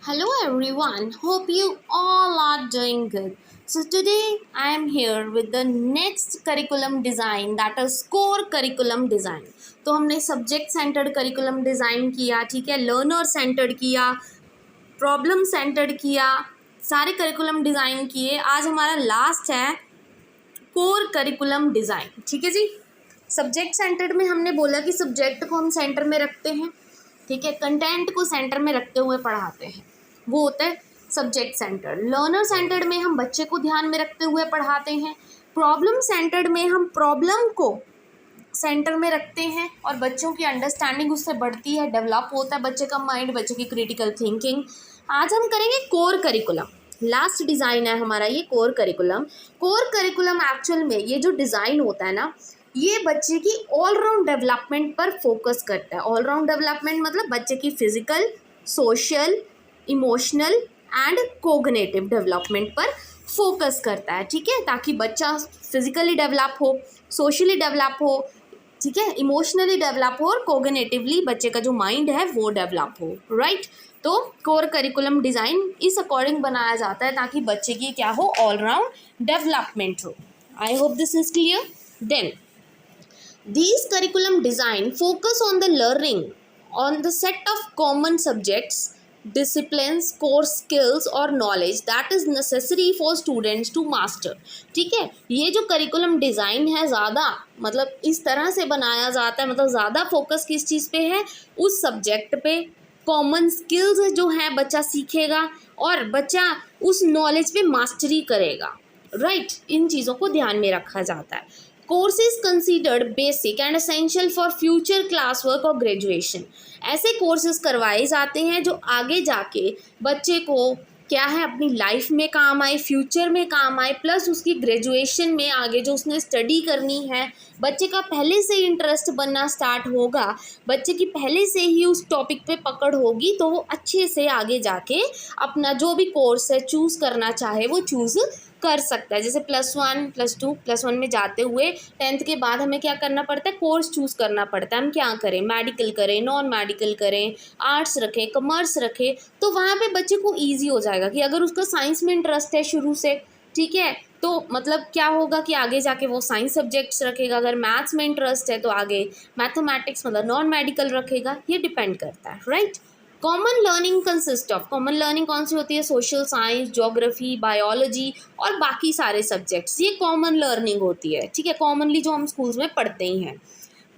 Hello everyone, hope you all are doing good. So today I am here with the next curriculum design, that is core curriculum design. तो हमने subject centred curriculum design किया, ठीक है, learner centred किया, problem centred किया, सारे curriculum design किए। आज हमारा लास्ट है कोर करिकुलम डिज़ाइन, ठीक है जी। सब्जेक्ट सेंटर्ड में हमने बोला कि सब्जेक्ट को हम सेंटर में रखते हैं, ठीक है, कंटेंट को सेंटर में रखते हुए पढ़ाते हैं, वो होता है सब्जेक्ट सेंटर्ड। लर्नर सेंटर्ड में हम बच्चे को ध्यान में रखते हुए पढ़ाते हैं। प्रॉब्लम सेंटर्ड में हम प्रॉब्लम को सेंटर में रखते हैं और बच्चों की अंडरस्टैंडिंग उससे बढ़ती है, डेवलप होता है बच्चे का माइंड, बच्चे की क्रिटिकल थिंकिंग। आज हम करेंगे कोर करिकुलम। लास्ट डिज़ाइन है हमारा ये core curriculum. Core curriculum actual में ये जो डिज़ाइन होता है ना, ये बच्चे की ऑलराउंड डेवलपमेंट पर फोकस करता है। ऑलराउंड डेवलपमेंट मतलब बच्चे की physical, social, emotional and cognitive development पर फोकस करता है, ठीक है, ताकि बच्चा फिजिकली डेवलप हो, सोशली डेवलप हो, ठीक है, इमोशनली डेवलप हो और कोग्निटिवली बच्चे का जो माइंड है वो डेवलप हो, राइट। तो कोर करिकुलम डिज़ाइन इस अकॉर्डिंग बनाया जाता है ताकि बच्चे की क्या हो, ऑलराउंड डेवलपमेंट हो। I hope this is clear. Then these curriculum design focus on the learning on the set of common subjects, disciplines, core skills और knowledge that is necessary for students to master। ठीक है, ये जो curriculum design है ज़्यादा मतलब इस तरह से बनाया जाता है, मतलब ज़्यादा फोकस किस चीज़ पे है, उस सब्जेक्ट पे। कॉमन स्किल्स जो है बच्चा सीखेगा और बच्चा उस नॉलेज पे मास्टरी करेगा, राइट। इन चीज़ों को ध्यान में रखा जाता है। Course is considered basic and essential for future class work और ग्रेजुएशन। ऐसे कोर्सेज करवाए जाते हैं जो आगे जाके बच्चे को क्या है, अपनी लाइफ में काम आए, फ्यूचर में काम आए, प्लस उसकी ग्रेजुएशन में आगे जो उसने स्टडी करनी है, बच्चे का पहले से इंटरेस्ट बनना स्टार्ट होगा, बच्चे की पहले से ही उस टॉपिक पे पकड़ होगी, तो वो अच्छे से आगे जाके अपना जो भी कोर्स है चूज़ करना चाहे वो चूज़ कर सकता है। जैसे +1 +2 +1 में जाते हुए 10th के बाद हमें क्या करना पड़ता है, कोर्स चूज़ करना पड़ता है। हम क्या करें, मेडिकल करें, नॉन मेडिकल करें, आर्ट्स रखें, कॉमर्स रखें, तो वहाँ पे बच्चे को ईजी हो जाएगा कि अगर उसका साइंस में इंटरेस्ट है शुरू से, ठीक है, तो मतलब क्या होगा कि आगे जाके वो साइंस सब्जेक्ट्स रखेगा। अगर मैथ्स में इंटरेस्ट है तो आगे मैथमेटिक्स मतलब नॉन मेडिकल रखेगा। ये डिपेंड करता है, right. Common learning consist of, common learning कौन सी होती है, सोशल साइंस, ज्योग्राफी, बायोलॉजी और बाकी सारे सब्जेक्ट्स, ये कॉमन लर्निंग होती है, ठीक है, कॉमनली जो हम स्कूल्स में पढ़ते ही हैं।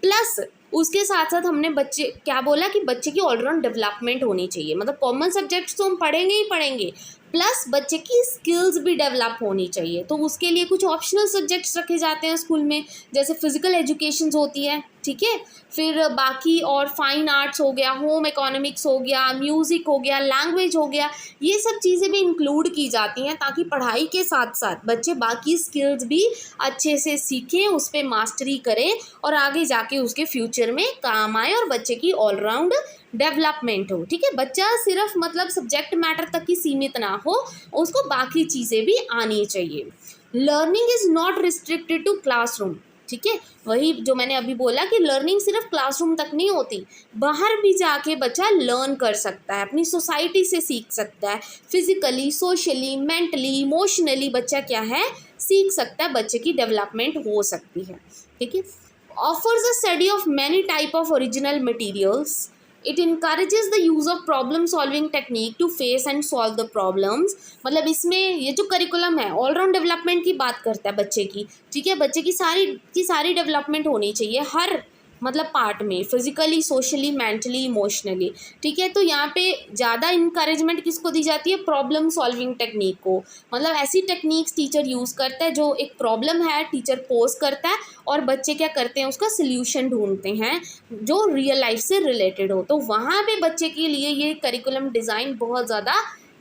प्लस उसके साथ साथ हमने बच्चे क्या बोला कि बच्चे की ऑलराउंड डेवलपमेंट होनी चाहिए, मतलब कॉमन सब्जेक्ट्स तो हम पढ़ेंगे ही पढ़ेंगे, प्लस बच्चे की स्किल्स भी डेवलप होनी चाहिए। तो उसके लिए कुछ ऑप्शनल सब्जेक्ट्स रखे जाते हैं स्कूल में, जैसे फिजिकल एजुकेशन होती है, ठीक है, फिर बाकी और फाइन आर्ट्स हो गया, होम इकोनॉमिक्स हो गया, म्यूज़िक हो गया, लैंग्वेज हो गया, ये सब चीज़ें भी इंक्लूड की जाती हैं ताकि पढ़ाई के साथ साथ बच्चे बाकी स्किल्स भी अच्छे से सीखें, उस पर मास्टरी करें और आगे जाके उसके फ्यूचर में काम आए और बच्चे की ऑलराउंड डेवलपमेंट हो, ठीक है। बच्चा सिर्फ मतलब सब्जेक्ट मैटर तक ही सीमित ना हो, उसको बाकी चीज़ें भी आनी चाहिए। Learning is not restricted to classroom, ठीक है, वही जो मैंने अभी बोला कि लर्निंग सिर्फ क्लासरूम तक नहीं होती, बाहर भी जाके बच्चा लर्न कर सकता है, अपनी सोसाइटी से सीख सकता है, फिजिकली, सोशली, मेंटली, इमोशनली बच्चा क्या है, सीख सकता है, बच्चे की डेवलपमेंट हो सकती है, ठीक है। Offers a study of many type of original materials. It encourages the use of problem solving technique to face and solve the problems. मतलब इसमें ये जो करिकुलम है ऑलराउंड डेवलपमेंट की बात करता है बच्चे की, ठीक है, बच्चे की सारी डेवलपमेंट होनी चाहिए हर मतलब पार्ट में, फिजिकली, सोशली, मेंटली, इमोशनली, ठीक है। तो यहाँ पे ज़्यादा इंकरेजमेंट किसको दी जाती है, प्रॉब्लम सॉल्विंग टेक्निक को। मतलब ऐसी टेक्निक्स टीचर यूज़ करता है, जो एक प्रॉब्लम है टीचर पोज करता है और बच्चे क्या करते हैं, उसका सल्यूशन ढूंढते हैं जो रियल लाइफ से रिलेटेड हो। तो वहाँ पे बच्चे के लिए ये करिकुलम डिज़ाइन बहुत ज़्यादा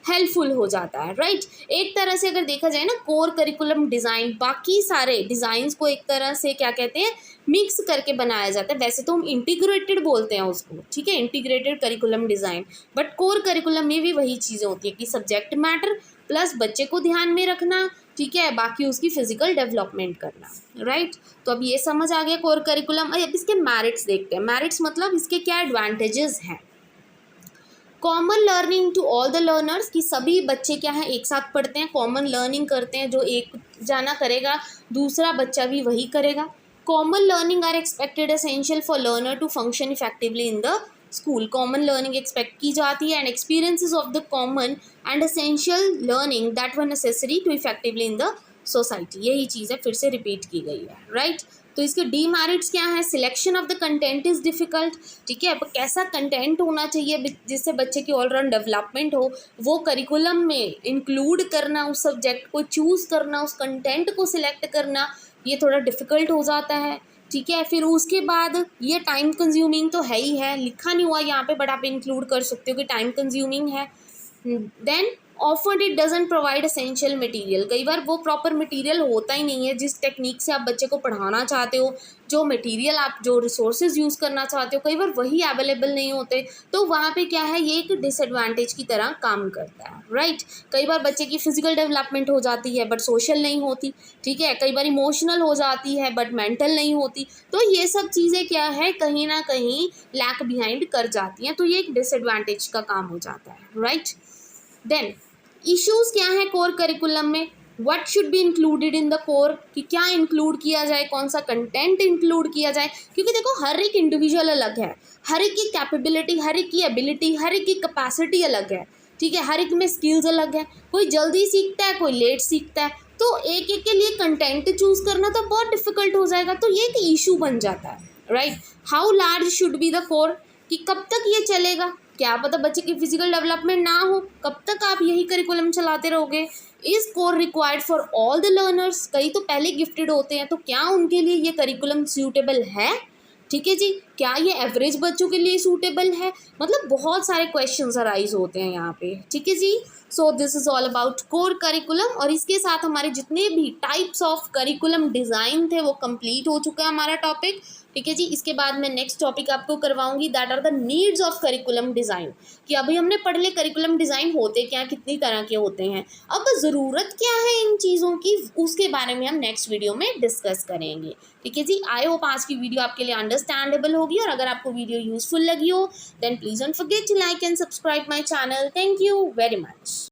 हेल्पफुल हो जाता है, राइट। एक तरह से अगर देखा जाए ना, कोर करिकुलम डिज़ाइन बाकी सारे डिज़ाइंस को एक तरह से क्या कहते हैं, मिक्स करके बनाया जाता है। वैसे तो हम इंटीग्रेटेड बोलते हैं उसको, ठीक है, integrated curriculum design, but core curriculum में भी वही चीज़ें होती है कि सब्जेक्ट मैटर प्लस बच्चे को ध्यान में रखना, ठीक है, बाकी उसकी फिजिकल डेवलपमेंट करना, राइट। तो अब ये समझ आ गया कोर करिकुलम। अब इसके मेरिट्स देखते हैं। मेरिट्स मतलब इसके क्या एडवांटेजेस हैं। Common learning to all the learners, कि सभी बच्चे क्या है एक साथ पढ़ते हैं, कॉमन लर्निंग करते हैं, जो एक जाना करेगा दूसरा बच्चा भी वही करेगा. Common learning are expected essential for learner to function effectively in the school. Common learning expect की जाती है and experiences of the common and essential learning that were necessary to effectively in the society. यही चीज़ है, फिर से repeat की गई है, राइट. तो इसके डीमेरिट्स क्या है? Selection of the content is difficult. ठीक है, अब कैसा कंटेंट होना चाहिए जिससे बच्चे की ऑलराउंड डेवलपमेंट हो, वो करिकुलम में इंक्लूड करना, उस सब्जेक्ट को चूज़ करना, उस कंटेंट को सिलेक्ट करना, ये थोड़ा डिफ़िकल्ट हो जाता है. ठीक है, फिर उसके बाद ये टाइम कंज्यूमिंग तो है ही है, लिखा नहीं हुआ यहाँ पे बट आप इंक्लूड कर सकते हो कि टाइम कंज्यूमिंग है. Then often it doesn't provide essential material. कई बार वो प्रॉपर मटेरियल होता ही नहीं है जिस टेक्निक से आप बच्चे को पढ़ाना चाहते हो, जो मटेरियल आप जो रिसोर्सेज यूज़ करना चाहते हो, कई बार वही अवेलेबल नहीं होते. तो वहाँ पे क्या है, ये एक डिसएडवांटेज की तरह काम करता है, राइट. कई बार बच्चे की फिजिकल डेवलपमेंट हो जाती है बट सोशल नहीं होती. ठीक है, कई बार इमोशनल हो जाती है बट मेंटल नहीं होती. तो ये सब चीज़ें क्या है, कहीं ना कहीं लैक बिहाइंड कर जाती हैं. तो ये एक डिसएडवांटेज का काम हो जाता है, राइट. देन इश्यूज़ क्या है कोर करिकुलम में? What should be included in the core, कि क्या इंक्लूड किया जाए, कौन सा कंटेंट इंक्लूड किया जाए. क्योंकि देखो हर एक इंडिविजुअल अलग है, हर एक की कैपेबिलिटी, हर एक की एबिलिटी, हर एक की कैपेसिटी अलग है. ठीक है, हर एक में स्किल्स अलग है, कोई जल्दी सीखता है, कोई लेट सीखता है. तो एक एक के लिए कंटेंट चूज़ करना तो बहुत डिफिकल्ट हो जाएगा. तो ये एक इशू बन जाता है, right. How large should be the core, कि कब तक ये चलेगा, क्या पता बच्चे की फिजिकल डेवलपमेंट ना हो, कब तक आप यही करिकुलम चलाते रहोगे. Is core required for all the learners, कई तो पहले गिफ्टेड होते हैं, तो क्या उनके लिए ये करिकुलम सूटेबल है. ठीक है जी, क्या ये एवरेज बच्चों के लिए सूटेबल है. मतलब बहुत सारे क्वेश्चंस अराइज होते हैं यहाँ पे. ठीक है जी, so this is all about core curriculum. और इसके साथ हमारे जितने भी टाइप्स ऑफ करिकुलम डिज़ाइन थे वो कंप्लीट हो चुका है हमारा टॉपिक. ठीक है जी, इसके बाद मैं नेक्स्ट टॉपिक आपको करवाऊंगी, that are the needs of curriculum design. कि अभी हमने पढ़ ले करिकुलम डिज़ाइन होते क्या, कितनी तरह के होते हैं, अब ज़रूरत क्या है इन चीज़ों की, उसके बारे में हम नेक्स्ट वीडियो में डिस्कस करेंगे. ठीक है जी, आई होप आज की वीडियो आपके लिए अंडरस्टैंडेबल होगी. और अगर आपको वीडियो यूजफुल लगी हो then please don't forget to like and subscribe my channel. Thank you very much.